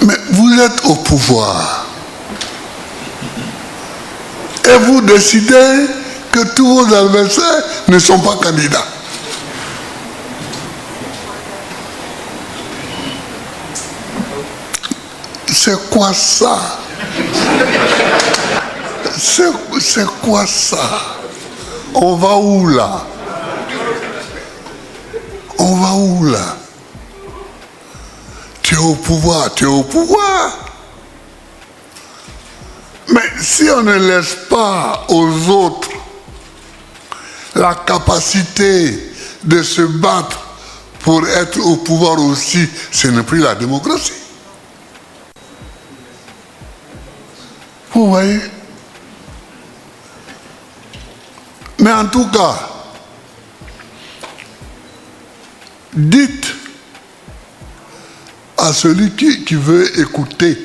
Mais vous êtes au pouvoir. Et vous décidez que tous vos adversaires ne sont pas candidats. C'est quoi ça? C'est quoi ça? On va où là? On va où là? Tu es au pouvoir, tu es au pouvoir. Mais si on ne laisse pas aux autres la capacité de se battre pour être au pouvoir aussi, ce n'est plus la démocratie. Vous voyez? Mais en tout cas, dites à celui qui veut écouter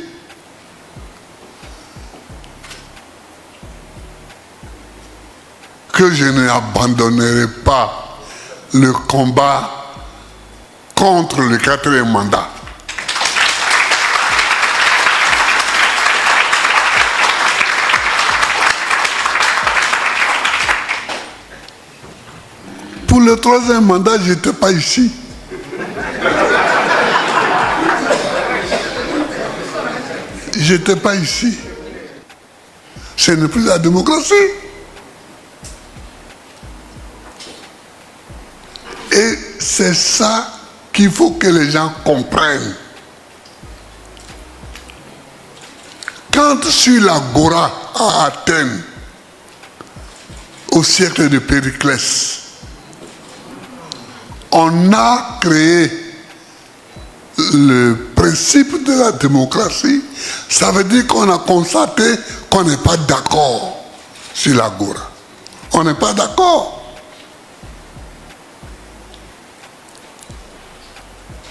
que je n'abandonnerai pas le combat contre le 4e mandat. Pour le 3e mandat, je n'étais pas ici. Je n'étais pas ici. Ce n'est plus la démocratie. Et c'est ça qu'il faut que les gens comprennent. Quand sur l'agora à Athènes, au siècle de Périclès, on a créé le principe de la démocratie, ça veut dire qu'on a constaté qu'on n'est pas d'accord sur l'agora. On n'est pas d'accord.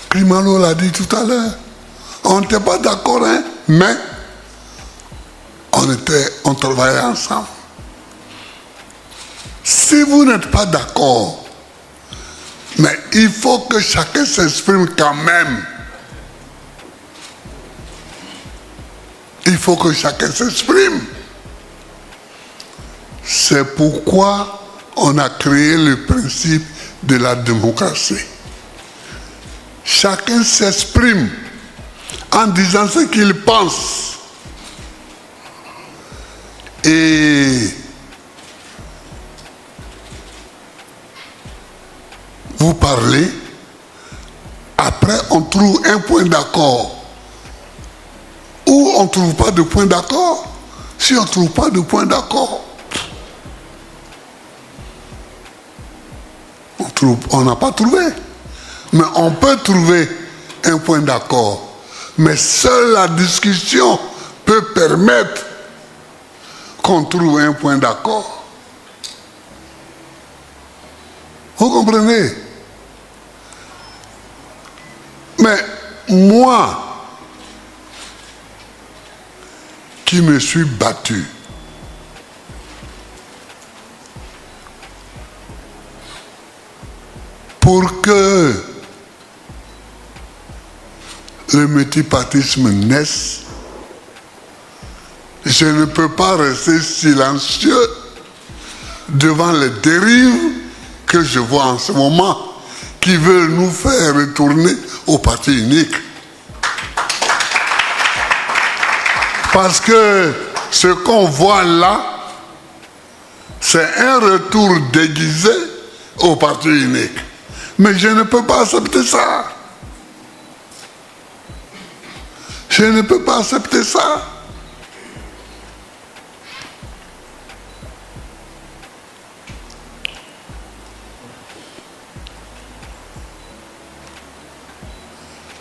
Klimalo l'a dit tout à l'heure. On n'était pas d'accord, hein, mais on travaillait ensemble. Si vous n'êtes pas d'accord, mais il faut que chacun s'exprime quand même. Il faut que chacun s'exprime. C'est pourquoi on a créé le principe de la démocratie. Chacun s'exprime en disant ce qu'il pense. Et vous parlez, après on trouve un point d'accord. Ou on ne trouve pas de point d'accord. Si on ne trouve pas de point d'accord, on n'a pas trouvé. Mais on peut trouver un point d'accord. Mais seule la discussion peut permettre qu'on trouve un point d'accord. Vous comprenez? Mais moi, qui me suis battu pour que le multipartisme naisse, je ne peux pas rester silencieux devant les dérives que je vois en ce moment qui veulent nous faire retourner au parti unique. Parce que ce qu'on voit là, c'est un retour déguisé au parti unique. Mais je ne peux pas accepter ça. Je ne peux pas accepter ça.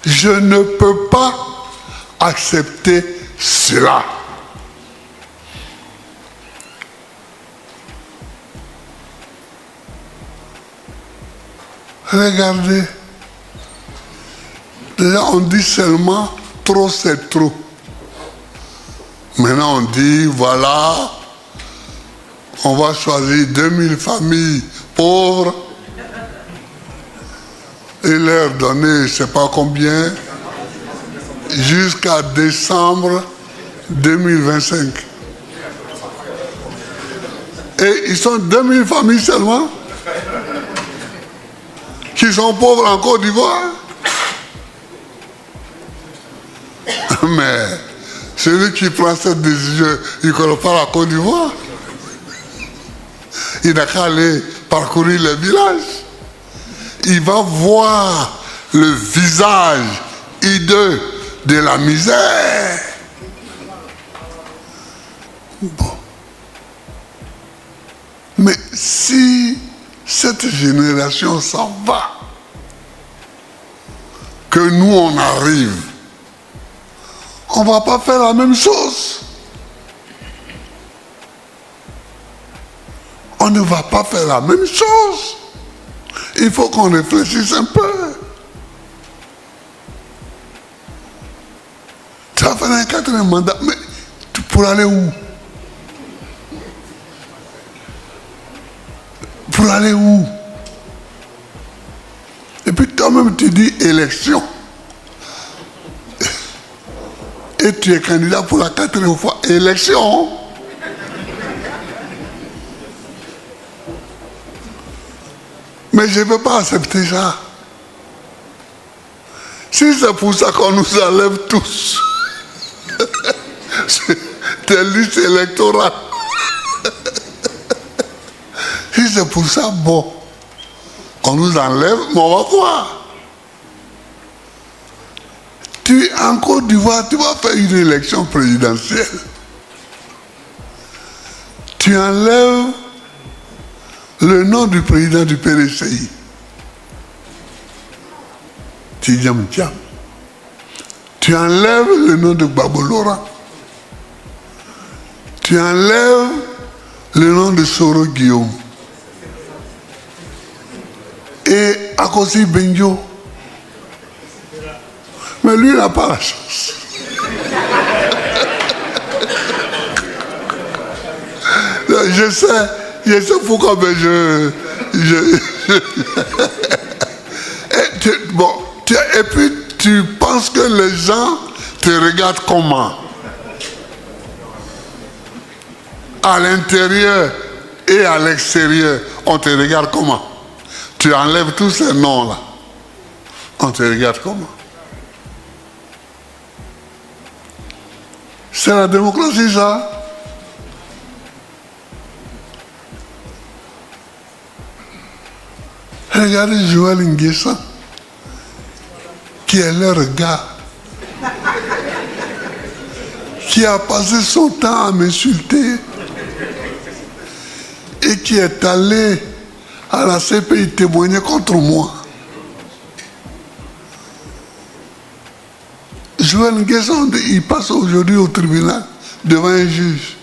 Je ne peux pas accepter cela. Regardez. Là, on dit seulement trop, c'est trop. Maintenant, on dit, voilà, on va choisir 2000 familles pauvres et leur donner, je ne sais pas combien. jusqu'à décembre 2025. Et ils sont 2000 familles seulement qui sont pauvres en Côte d'Ivoire. Mais celui qui prend cette décision, il ne connaît pas la Côte d'Ivoire. Il n'a qu'à aller parcourir les villages. Il va voir le visage hideux de la misère. Bon. Mais si cette génération s'en va, que nous on arrive, on ne va pas faire la même chose. On ne va pas faire la même chose. Il faut qu'on réfléchisse un peu. Tu vas faire un 4e mandat, mais pour aller où? Pour aller où? Et puis toi-même tu dis élection. Et tu es candidat pour la 4e fois. Élection. Mais je ne peux pas accepter ça. Si c'est pour ça qu'on nous enlève tous des listes électorales, si c'est pour ça, bon, on nous enlève, mais on va voir. En Côte d'Ivoire, tu vas faire une élection présidentielle. Tu enlèves le nom du président du PDCI. Tidjam Thiam. Tu enlèves le nom de Gbagbo Laurent. Tu enlèves le nom de Soro Guillaume. Et Akosi Benjo. Mais lui, il n'a pas la chance. Je sais pourquoi, mais et puis tu penses que les gens te regardent comment? À l'intérieur et à l'extérieur, on te regarde comment? Tu enlèves tous ces noms-là. On te regarde comment? C'est la démocratie, ça. Regardez Joël Nguessan, qui est leur gars, qui a passé son temps à m'insulter et qui est allé à la CPI témoigner contre moi. Joël Nguessan, il passe aujourd'hui au tribunal devant un juge.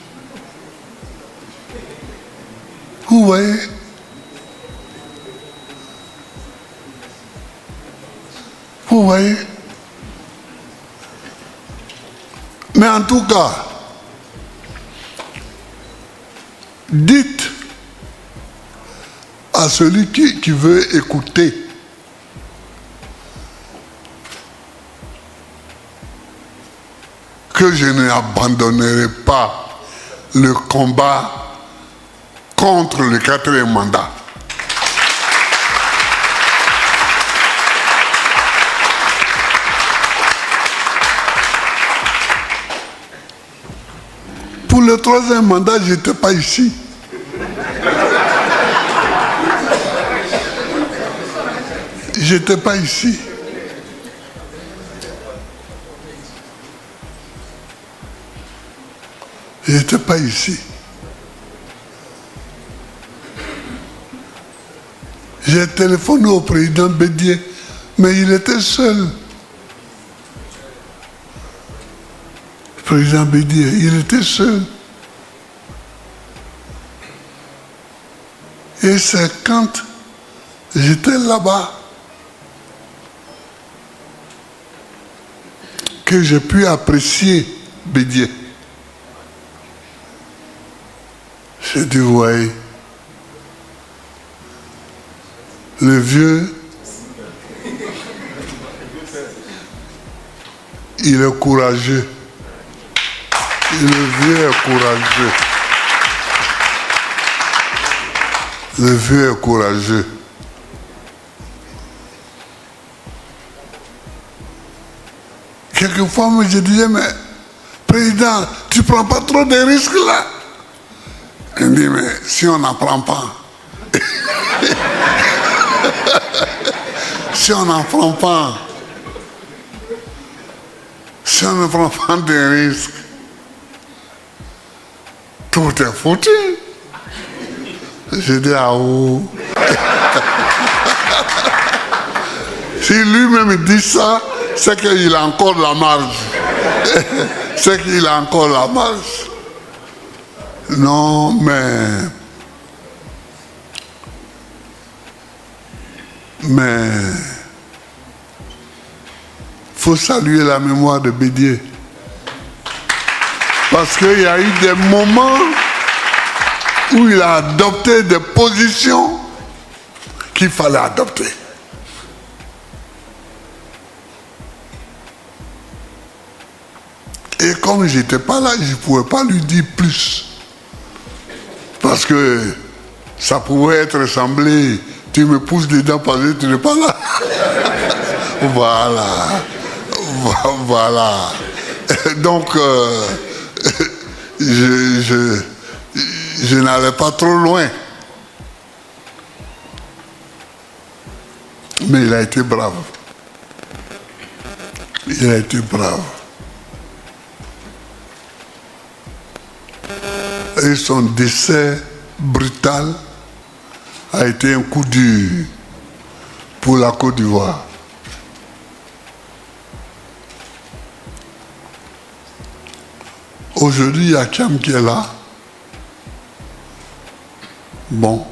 Vous voyez? Vous voyez? Mais en tout cas, dites à celui qui veut écouter que je n'abandonnerai pas le combat contre le 4e mandat. Pour le 3e mandat, je n'étais pas ici. Je n'étais pas ici. Je n'étais pas ici. J'ai téléphoné au président Bédié, mais il était seul. Le président Bédié, il était seul. Et c'est quand j'étais là-bas que j'ai pu apprécier Bédié. J'ai dit, vous voyez, le vieux, Il est courageux. Le vieux est courageux. Le vieux est courageux. Quelquefois, je disais, mais président, tu ne prends pas trop de risques là? Il me dit, mais si on n'en prend pas, si on n'en prend pas, si on ne prend pas de risques, tout est foutu. Je dis, ah oh. Si lui-même dit ça, c'est qu'il a encore la marge. C'est qu'il a encore la marge. Non, mais faut saluer la mémoire de Bédier. Parce qu'il y a eu des moments où il a adopté des positions qu'il fallait adopter. Et comme je n'étais pas là, je ne pouvais pas lui dire plus. Parce que ça pouvait être semblé, tu me pousses dedans parce que tu n'es pas là. Voilà. Donc, je n'allais pas trop loin. Mais il a été brave. Il a été brave. Et son décès brutal a été un coup dur pour la Côte d'Ivoire. Aujourd'hui, il y a Thiam qui est là. Bon,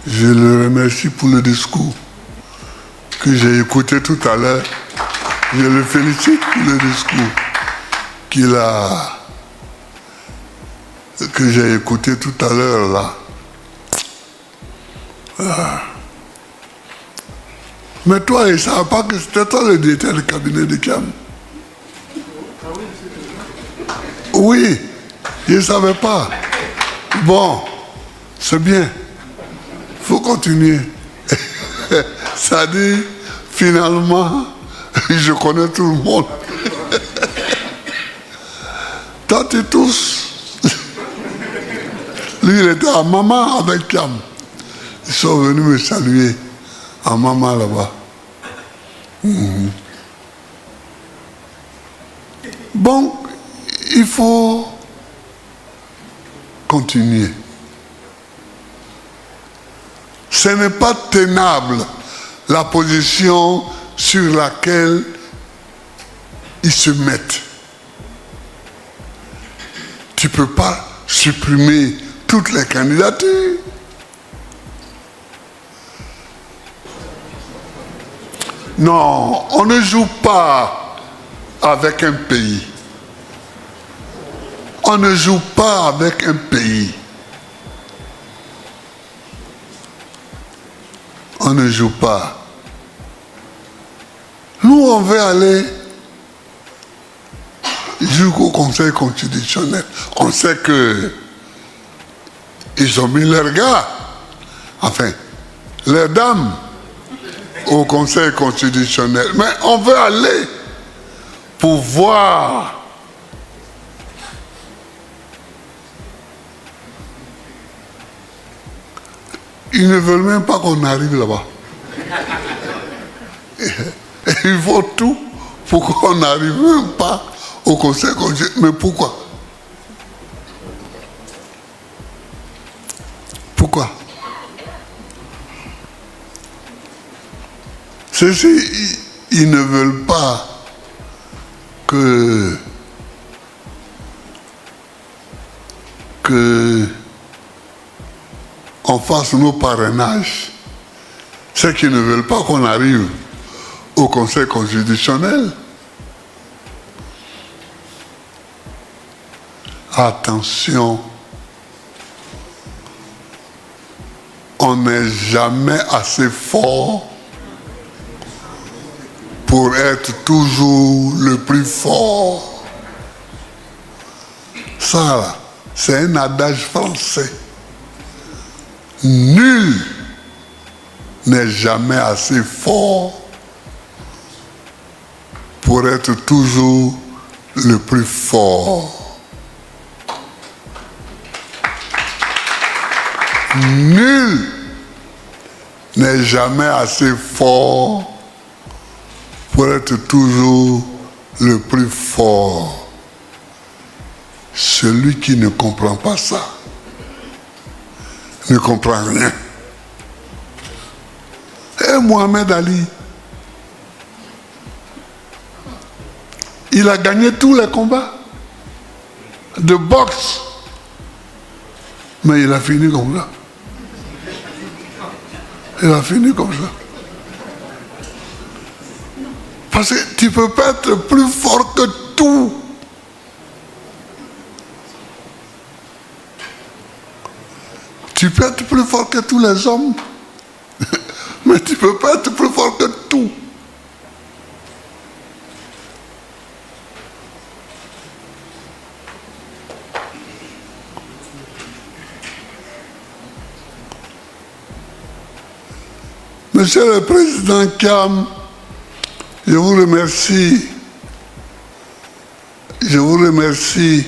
je le remercie pour le discours que j'ai écouté tout à l'heure. Je le félicite pour le discours que j'ai écouté tout à l'heure là. Mais toi, il ne savait pas que c'était toi le directeur du cabinet de Thiam. Oui, il ne savait pas. Bon, c'est bien. Il faut continuer. Ça dit, finalement, je connais tout le monde. Toi, tu tous. Lui, il était à Maman avec Thiam. Ils sont venus me saluer à Maman là-bas. Bon, il faut continuer. Ce n'est pas tenable la position sur laquelle ils se mettent. Tu ne peux pas supprimer toutes les candidatures. Non, on ne joue pas avec un pays. On ne joue pas avec un pays. On ne joue pas. Nous, on veut aller jusqu'au Conseil constitutionnel. On sait que ils ont mis leurs gars, enfin, leurs dames, au Conseil constitutionnel. Mais on veut aller pour voir ils ne veulent même pas qu'on arrive là-bas. Il faut tout pour qu'on n'arrive même pas au Conseil constitutionnel. Mais pourquoi? Pourquoi? Ceux-ci, ils ne veulent pas que on fasse nos parrainages. C'est qu'ils ne veulent pas qu'on arrive au Conseil constitutionnel. Attention, on n'est jamais assez fort pour être toujours le plus fort. Ça, là, c'est un adage français. Nul n'est jamais assez fort pour être toujours le plus fort. Nul n'est jamais assez fort pour être toujours le plus fort. Celui qui ne comprend pas ça ne comprend rien. Et Mohamed Ali, il a gagné tous les combats de boxe, mais il a fini comme ça. Il a fini comme ça. Parce que tu ne peux pas être plus fort que tout. Tu peux être plus fort que tous les hommes, mais tu ne peux pas être plus fort que tout. Monsieur le Président Kiam, je vous remercie. Je vous remercie.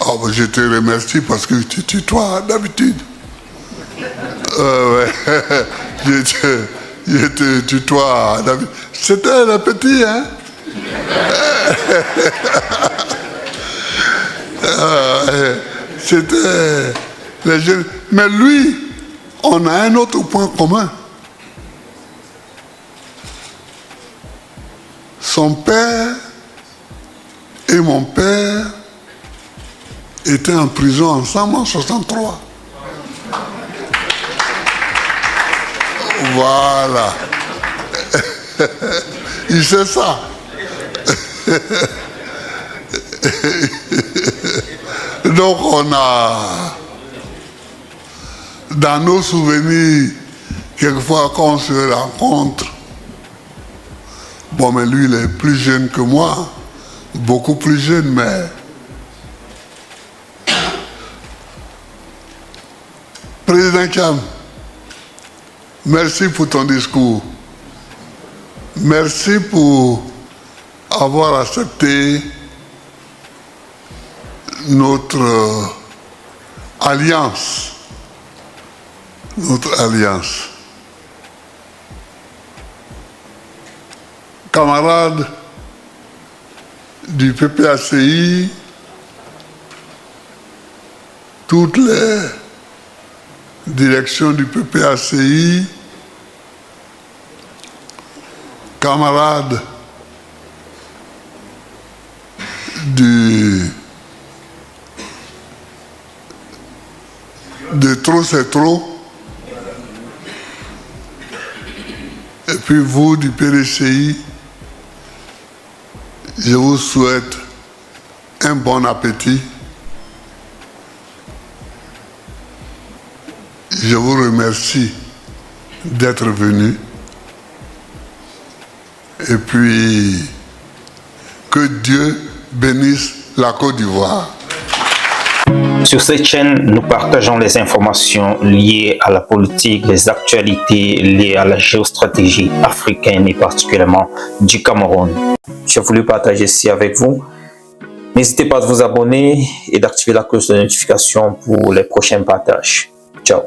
Oh, ben je te remercie parce que tu tutoies d'habitude. Ouais. Je te tutoie d'habitude. C'était le petit, hein? C'était les jeunes. Mais lui, on a un autre point commun. Son père et mon père étaient en prison ensemble en 1963. Voilà. Il sait ça. Donc on a, dans nos souvenirs, quelquefois quand on se rencontre, bon mais lui il est plus jeune que moi, beaucoup plus jeune, mais Président Kiam, merci pour ton discours. Merci pour avoir accepté notre alliance. Notre alliance. Camarades du PPACI, toutes les directions du PPACI, camarades de Trop c'est trop, et puis vous du PDCI, je vous souhaite un bon appétit. Je vous remercie d'être venu. Et puis, que Dieu bénisse la Côte d'Ivoire. Sur cette chaîne, nous partageons les informations liées à la politique, les actualités liées à la géostratégie africaine et particulièrement du Cameroun. J'ai voulu partager ceci avec vous. N'hésitez pas à vous abonner et d'activer la cloche de notification pour les prochains partages. Ciao.